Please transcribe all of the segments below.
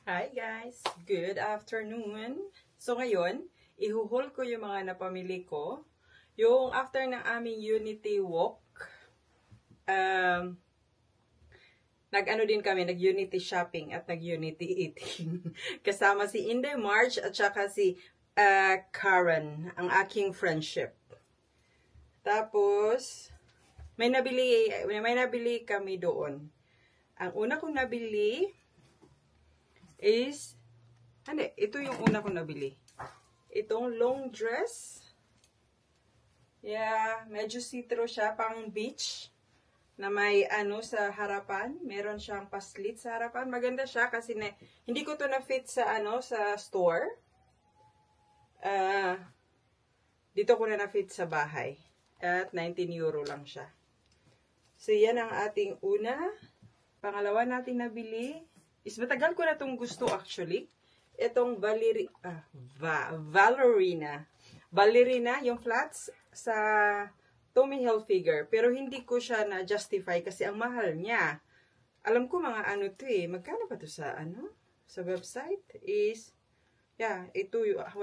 Hi guys! Good afternoon! So ngayon, ihuhol ko yung mga napamili ko. Yung after ng aming Unity Walk, um, nag-ano din kami, nag-Unity Shopping at nag-Unity Eating. Kasama si Inday March at saka si Karen, ang aking friendship. Tapos, may nabili kami doon. Ang una kong nabili is, ito yung una kong nabili. Itong long dress. Yeah, medyo see-through siya, pang beach. Na may ano sa harapan. Meron siyang paslit sa harapan. Maganda siya kasi hindi ko to na-fit sa sa store. Dito ko na-fit sa bahay. At 19 euro lang siya. So, yan ang ating una. Pangalawa natin nabili. Is matagal ko na itong gusto actually. Itong Ballerina. Ballerina, yung flats sa Tommy Hilfiger. Pero hindi ko siya na-justify kasi ang mahal niya. Alam ko mga ano to eh. Magkano ba to sa sa website? Is, yeah, ito 115.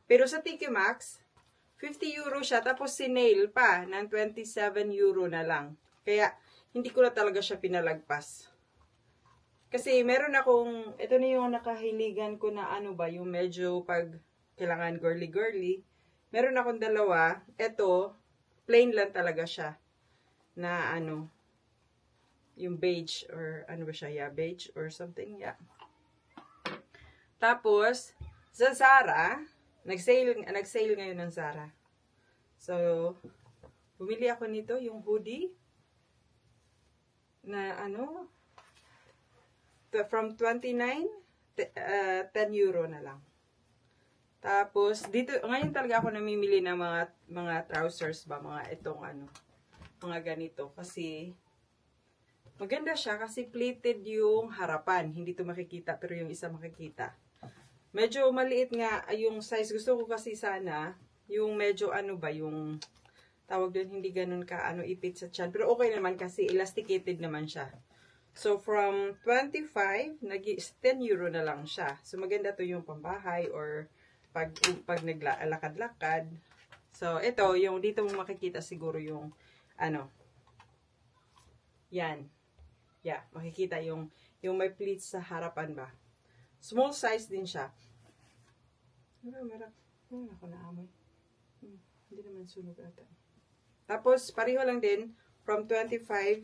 Pero sa TK Maxx, 50 euro siya. Tapos sinail pa ng 27 euro na lang. Kaya, hindi ko na talaga siya pinalagpas. Kasi meron akong, ito na yung nakahiligan ko na yung medyo pag kailangan girly-girly. Meron akong dalawa. Ito, plain lang talaga siya. Na yung beige or ano ba siya? Yeah, beige or something. Yeah. Tapos, sa Zara, nag-sale ngayon ng Zara. So, bumili ako nito, yung hoodie. Na from 29, 10 euro na lang. Tapos, dito, ngayon talaga ako namimili ng mga trousers ba, mga itong mga ganito. Kasi, maganda siya kasi pleated yung harapan. Hindi to makikita, pero yung isa makikita. Medyo maliit nga yung size. Gusto ko kasi sana, yung medyo yung tawag doon, hindi ganun ka ipit sa tiyan. Pero okay naman kasi elasticated naman siya. So, from 25, 10 euro na lang siya. So, maganda to yung pambahay or pag naglakad-lakad. So, ito, yung dito mo makikita siguro yung, yan. Yeah, makikita yung may pleats sa harapan ba. Small size din siya. Ako naamoy. Hindi naman sunog ata. Tapos, pareho lang din, from 25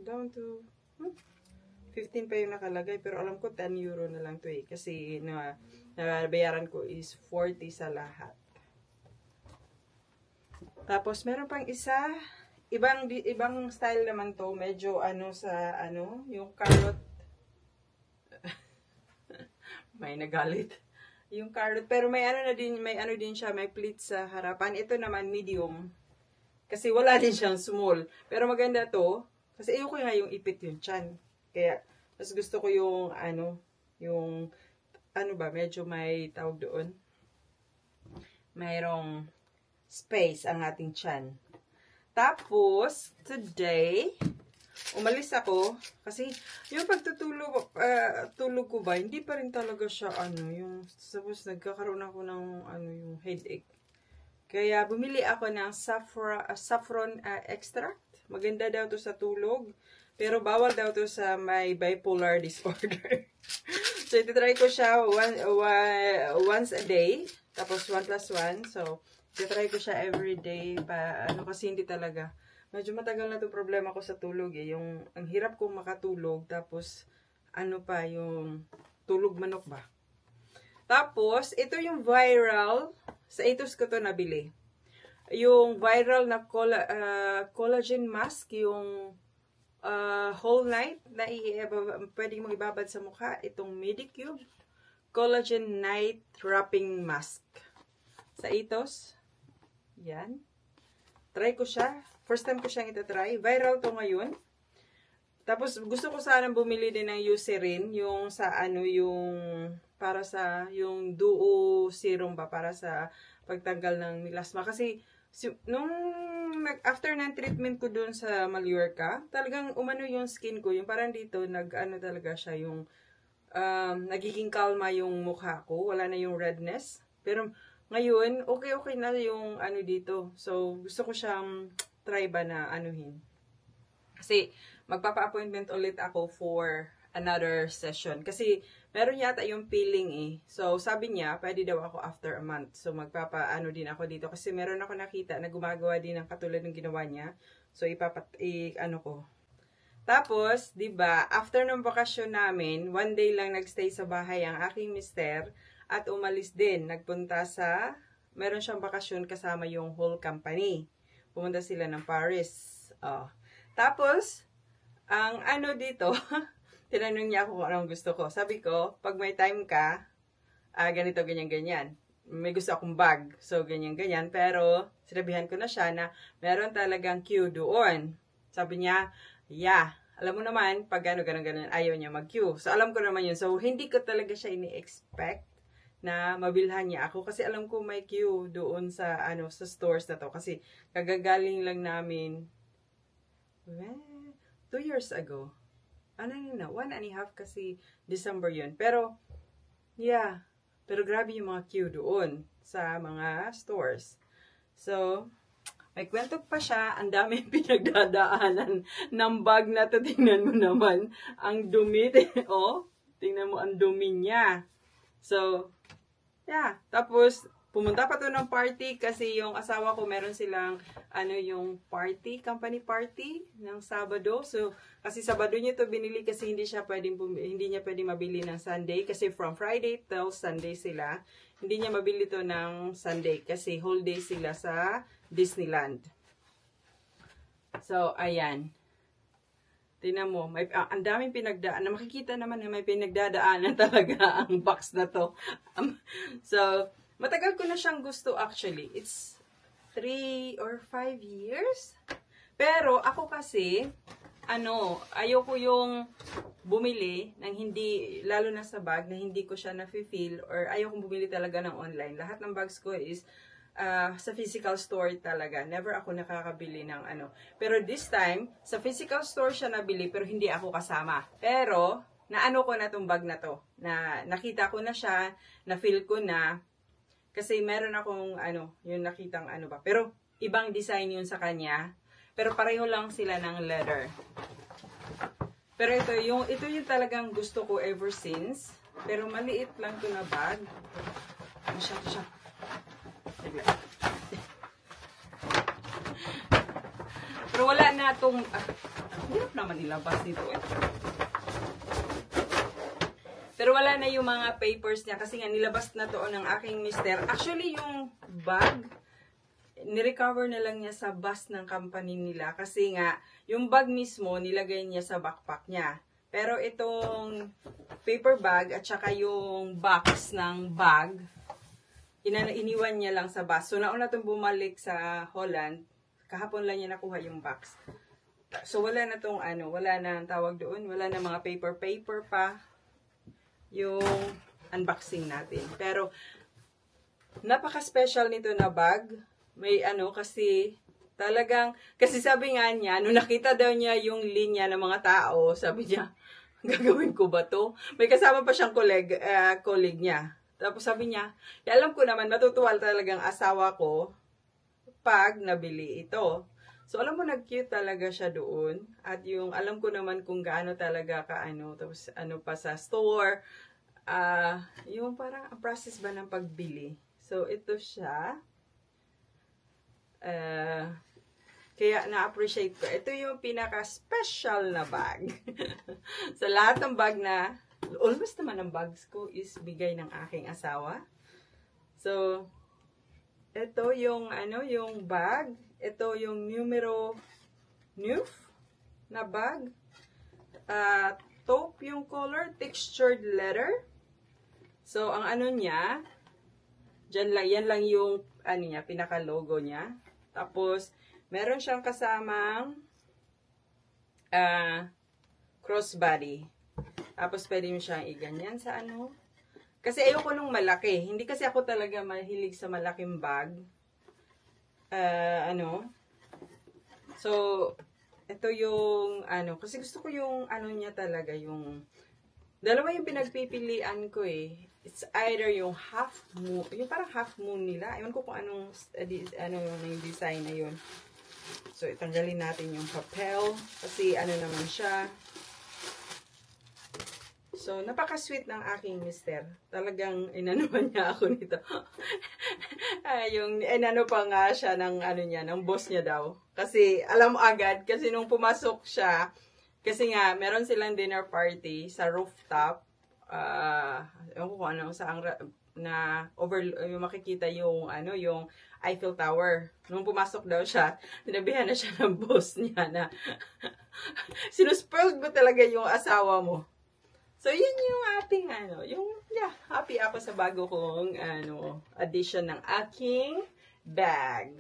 down to 15 pa yung nakalagay, pero alam ko 10 euro na lang to eh. Kasi nabayaran ko is 40 sa lahat. Tapos meron pang isa, ibang style naman to, medyo yung carrot. May nagalit. Yung carrot, pero may din siya, may pleat sa harapan. Ito naman medium. Kasi wala din siyang small. Pero maganda to, kasi ayoko nga yung ipit yung tiyan. Kaya, mas gusto ko yung, medyo may tawag doon. Mayroong space ang ating tiyan. Tapos, today, umalis ako, kasi yung tulog ko ba, hindi pa rin talaga siya, suppose nagkakaroon ako ng, yung headache. Kaya, bumili ako ng saffron extract. Maganda daw to sa tulog. Pero bawal daw to sa may bipolar disorder. So, ititry ko siya once a day. Tapos 1+1. So, ititry ko siya every day. Kasi hindi talaga. Medyo matagal na to problema ko sa tulog eh. Ang hirap kong makatulog. Tapos, yung tulog manok ba? Tapos, ito yung viral. Sa Atos ko to nabili. Yung viral na collagen mask, yung whole night na pwede mong ibabad sa mukha. Itong Medicube Collagen Night Wrapping Mask. Sa Atos. Yan. Try ko siya. First time ko siyang itatry. Viral to ngayon. Tapos, gusto ko sanang bumili din ng Eucerin. Yung sa yung para sa yung Duo Serum ba para sa pagtanggal ng melasma kasi nung after ng treatment ko doon sa Mallorca, talagang umano yung skin ko, yung parang dito talaga siya yung nagiging kalma yung mukha ko. Wala na yung redness. Pero ngayon, okay na yung ano dito. So, gusto ko siyang try ba na anuhin. Kasi, magpapa-appointment ulit ako for another session. Kasi, meron yata yung peeling eh. So, sabi niya, pwede daw ako after a month. So, magpapa-ano din ako dito. Kasi meron ako nakita na gumagawa din ng katulad ng ginawa niya. So, ano ko. Tapos, 'di ba, after ng bakasyon namin, one day lang nagstay sa bahay ang aking mister at umalis din. Nagpunta sa, meron siyang bakasyon kasama yung whole company. Pumunta sila ng Paris. Oh. Tapos, ang ano dito, tinanong niya ako kung anong gusto ko. Sabi ko, pag may time ka, ganito, ganyan. May gusto akong bag. So, ganyan. Pero, sinabihan ko na siya na meron talagang queue doon. Sabi niya, yeah. Alam mo naman, pag ganun, ayaw niya mag-queue. So, alam ko naman yun. So, hindi ko talaga siya ini-expect na mabilhan niya ako. Kasi alam ko may queue doon sa, sa stores na to. Kasi, kagagaling lang namin, 2 years ago. 1.5 kasi December yun. Pero, yeah. Pero grabe yung mga queue doon sa mga stores. So, may kwento pa siya, ang daming pinagdadaanan ng bag na to. Tingnan mo naman, ang dumi. Oh, tingnan mo ang dumi niya. So, yeah. Tapos, pumunta pa to ng party kasi yung asawa ko meron silang, yung party, company party ng Sabado. So, kasi Sabado niya to binili kasi hindi niya pwedeng mabili ng Sunday kasi from Friday till Sunday sila. Hindi niya mabili to ng Sunday kasi whole day sila sa Disneyland. So, ayan. Tingnan mo, ang daming pinagdaan. Makikita naman na may pinagdadaanan talaga ang box na to. So, matagal ko na siyang gusto actually. It's 3 or 5 years. Pero ako kasi, ayoko yung bumili ng hindi, lalo na sa bag, na hindi ko siya na-feel or ayoko bumili talaga ng online. Lahat ng bags ko is sa physical store talaga. Never ako nakakabili ng Pero this time, sa physical store siya nabili pero hindi ako kasama. Pero, ko na tong bag na to. Na nakita ko na siya, na-feel ko na. Kasi meron akong yung nakitang ba. Pero, ibang design yun sa kanya. Pero pareho lang sila ng leather. Pero ito yung talagang gusto ko ever since. Pero maliit lang to na bag. Siya. Pero wala na itong, hirap naman ilabas dito eh. Pero wala na yung mga papers niya kasi nga nilabas na to ng aking mister. Actually yung bag, nirecover na lang niya sa bus ng company nila kasi nga yung bag mismo nilagay niya sa backpack niya. Pero itong paper bag at saka yung box ng bag, iniwan niya lang sa bus. So, nauna itong bumalik sa Holland. Kahapon lang niya nakuha yung box. So, wala na itong wala na tawag doon. Wala na mga paper pa yung unboxing natin. Pero, napaka-special nito na bag. May kasi talagang, kasi sabi nga niya, nung nakita daw niya yung linya ng mga tao, sabi niya, gagawin ko ba to? May kasama pa siyang colleague niya. Tapos sabi niya, alam ko naman, matutuwa talagang asawa ko pag nabili ito. So, alam mo, nag-cute talaga siya doon. At yung, alam ko naman kung gaano talaga tapos pa sa store. Yung parang process ba ng pagbili. So, ito siya. Kaya na-appreciate ko. Ito yung pinaka-special na bag. Sa lahat ng bag na, almost naman ang bags ko is bigay ng aking asawa. So, ito yung yung bag. Ito yung numero 9 na bag. Taupe yung color, textured leather. So, ang niya, yan lang yung niya, pinaka-logo niya. Tapos, meron siyang kasamang crossbody. Tapos, pwede mo siyang iganyan sa Kasi ayoko nung malaki. Hindi kasi ako talaga mahilig sa malaking bag. So, ito yung kasi gusto ko yung niya talaga, yung Dalawa yung pinagpipilian ko eh. It's either yung half moon, yung parang half moon nila. Ewan ko kung anong, yung design na yun. So, itanggalin natin yung papel. Kasi ano naman siya. So, napaka-sweet ng aking mister. Talagang inanuman niya ako nito. Yung inano pa nga siya ng ano niya, ng boss niya daw. Kasi alam mo agad, kasi nung pumasok siya, kasi nga, meron silang dinner party sa rooftop. Ewan ko kung ano, saan na yung makikita yung ano, yung Eiffel Tower. Nung pumasok daw siya, sinabihan na siya ng boss niya na sinuspoiled mo talaga yung asawa mo. So, yun yung ating, happy ako sa bago kong, addition ng aking bag.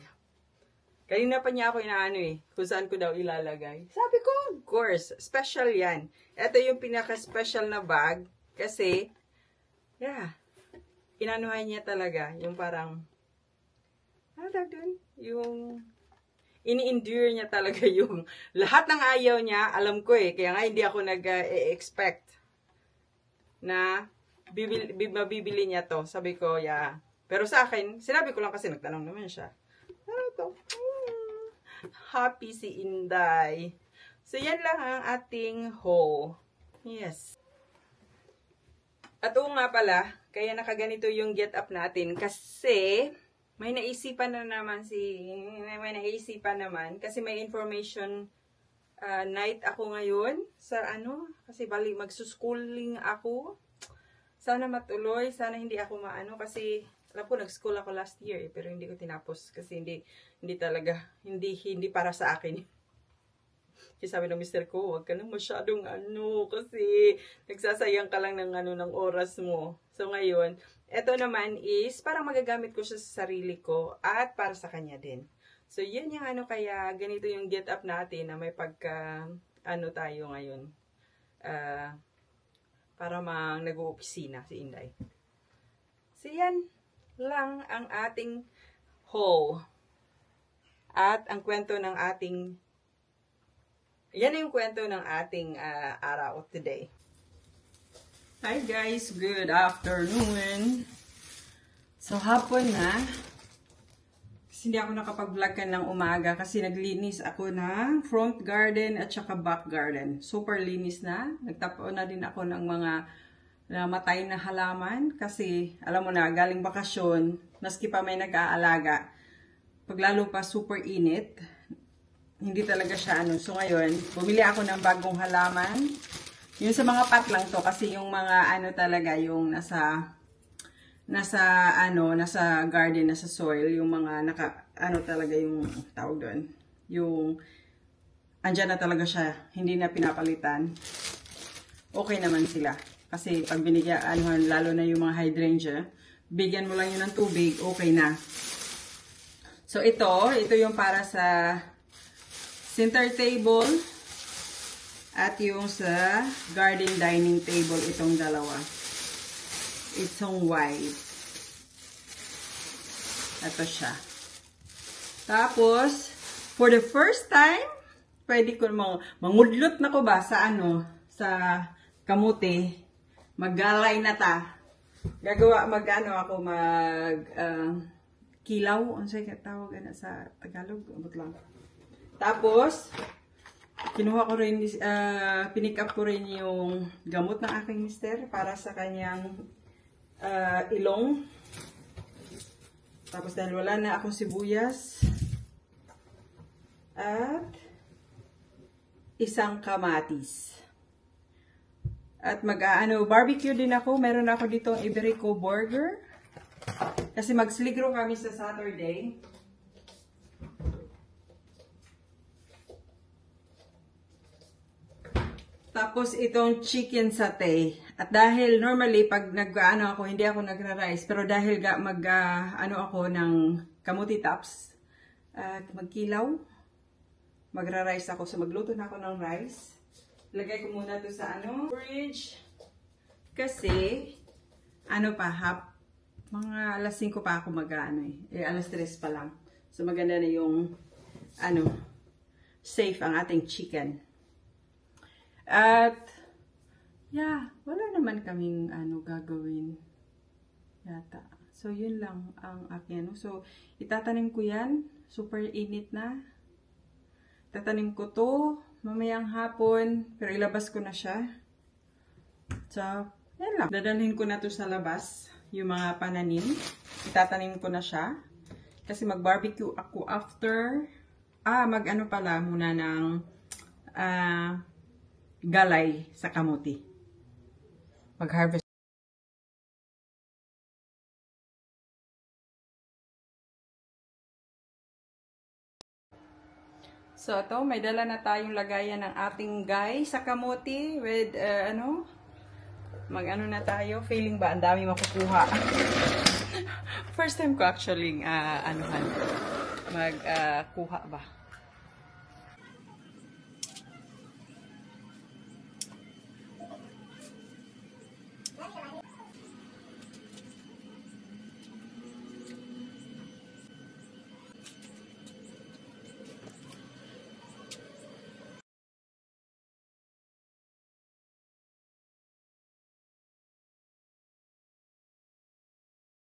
Kanina pa niya ako inaano kung saan ko daw ilalagay. Sabi ko, of course, special yan. Ito yung pinaka-special na bag, kasi, inanuhan niya talaga, yung parang, yung, ini-endure niya talaga yung, lahat ng ayaw niya, alam ko kaya nga hindi ako nag-expect, na mabibili niya to. Sabi ko, pero sa akin, sinabi ko lang kasi nagtanong naman siya. Ano to? Happy si Inday. So, yan lang ang ating haul. Yes. At oo nga pala, kaya nakaganito yung get up natin kasi may naisipan naman kasi may information night ako ngayon sa kasi bali magsuschooling ako. Sana matuloy, sana hindi ako kasi alam ko nag-school ako last year pero hindi ko tinapos kasi hindi talaga hindi para sa akin. Kasi sabi ng mister ko, wag ka na masyadong kasi nagsasayang ka lang ng ng oras mo. So ngayon, eto naman is parang magagamit ko siya sa sarili ko at para sa kanya din. So, yun yung kaya ganito yung get up natin na may pagka, tayo ngayon. Para nag-uopisina si Inday. So, yan lang ang ating haul. At ang kwento ng ating, yan yung kwento ng ating araw today. Hi guys, good afternoon. So, hapon na. Hindi ako nakapag-vlog ka ng umaga kasi naglinis ako ng front garden at saka back garden. Super linis na. Nagtapo na din ako ng mga namatay na halaman kasi alam mo na, galing bakasyon, maski pa may nag-aalaga, paglalo pa super init, hindi talaga siya So ngayon, bumili ako ng bagong halaman. Yung sa mga pot lang to kasi yung mga talaga yung nasa garden, nasa soil, yung mga talaga yung tawag doon. Yung, andyan na talaga siya, hindi na pinapalitan. Okay naman sila. Kasi pag binigyan, lalo na yung mga hydrangea, bigyan mo lang yun ng tubig, okay na. So ito yung para sa center table, at yung sa garden dining table, itong dalawa. Itong white. Ito siya. Tapos, for the first time, pwede ko mangudlot na ko ba sa sa kamuti. Maggalay na ta. Gagawa, kilaw. Ano sa'yo tawag sa Tagalog? Abot lang. Tapos, kinuha ko rin, pinick up ko rin yung gamot ng aking mister para sa kanyang ilong. Tapos dahil wala na akong sibuyas at isang kamatis. At barbecue din ako. Meron ako ditong Iberico burger. Kasi magsligro kami sa Saturday. Tapos itong chicken satay. At dahil normally pag ako, hindi ako nagra-rice, pero dahil ako ng kamuti tops at magkilaw, magra-rice ako. So magluto na ako ng rice. Lagay ko muna to sa fridge. Kasi mga alas 5 pa ako alas 3 pa lang. So maganda na yung safe ang ating chicken. At yeah, wala naman kaming gagawin yata. So, yun lang ang akin. So, itatanim ko yan. Super init na. Tatanim ko to mamayang hapon. Pero ilabas ko na siya. So, yan lang. Dadalhin ko na to sa labas. Yung mga pananim. Itatanim ko na siya. Kasi mag-barbecue ako after. Mag-ano pala muna ng galay sa kamuti. Mag-harvest. So, ito, may dala na tayong lagayan ng ating gay sa kamuti with, mag-ano na tayo. Feeling ba, ang dami makukuha. First time ko actually, magkuha ba.